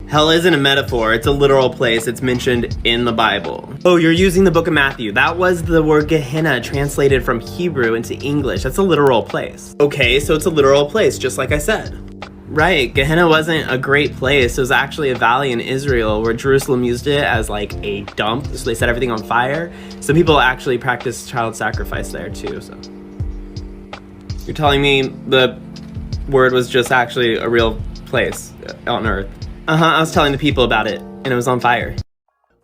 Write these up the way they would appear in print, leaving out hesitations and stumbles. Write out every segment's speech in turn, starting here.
Hell isn't a metaphor, it's a literal place. It's mentioned in the Bible. Oh, you're using the book of Matthew. That was the word Gehenna translated from Hebrew into English. That's a literal place. Okay, so it's a literal place, just like I said. Right, Gehenna wasn't a great place. It was actually a valley in Israel where Jerusalem used it as like a dump. So they set everything on fire. Some people actually practiced child sacrifice there too, so. You're telling me the word was just actually a real place on earth? I was telling the people about it, and it was on fire.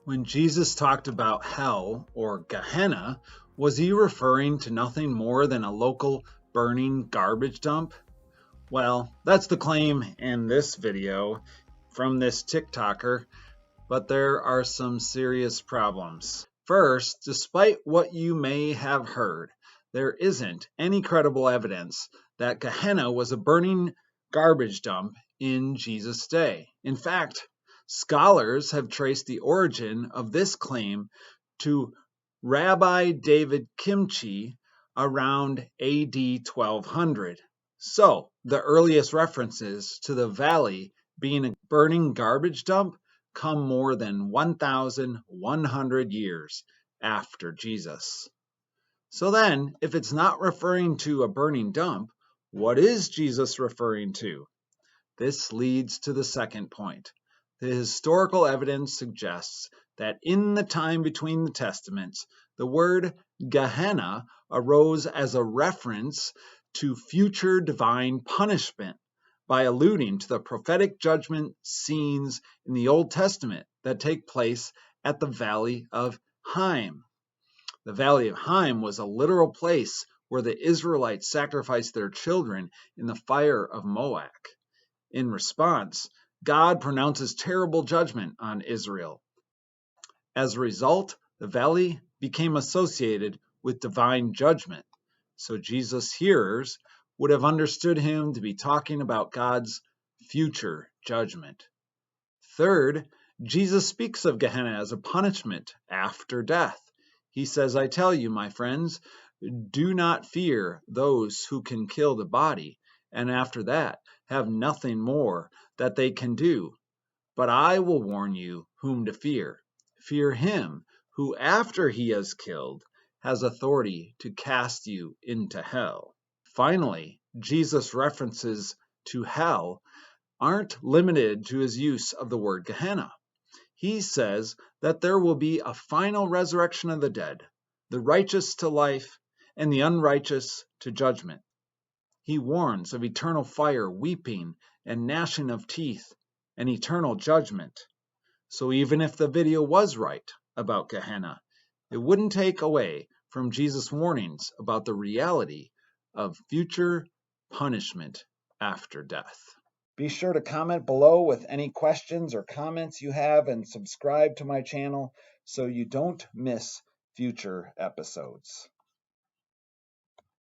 When Jesus talked about hell, or Gehenna, was he referring to nothing more than a local burning garbage dump? Well, that's the claim in this video from this TikToker, but there are some serious problems. First, despite what you may have heard, there isn't any credible evidence that Gehenna was a burning garbage dump in Jesus' day. In fact, scholars have traced the origin of this claim to Rabbi David Kimchi around AD 1200. So, the earliest references to the valley being a burning garbage dump come more than 1,100 years after Jesus. So then, if it's not referring to a burning dump, what is Jesus referring to? This leads to the second point. The historical evidence suggests that in the time between the Testaments, the word Gehenna arose as a reference to future divine punishment by alluding to the prophetic judgment scenes in the Old Testament that take place at the Valley of Heim. The Valley of Heim was a literal place where the Israelites sacrificed their children in the fire of Moab. In response, God pronounces terrible judgment on Israel. As a result, the valley became associated with divine judgment, so Jesus' hearers would have understood him to be talking about God's future judgment. Third, Jesus speaks of Gehenna as a punishment after death. He says, "I tell you, my friends, do not fear those who can kill the body, and after that have nothing more that they can do. But I will warn you whom to fear. Fear him who, after he is killed, has authority to cast you into hell." Finally, Jesus' references to hell aren't limited to his use of the word Gehenna. He says that there will be a final resurrection of the dead, the righteous to life, and the unrighteous to judgment. He warns of eternal fire, weeping, and gnashing of teeth, and eternal judgment. So even if the video was right about Gehenna, it wouldn't take away from Jesus' warnings about the reality of future punishment after death. Be sure to comment below with any questions or comments you have and subscribe to my channel so you don't miss future episodes.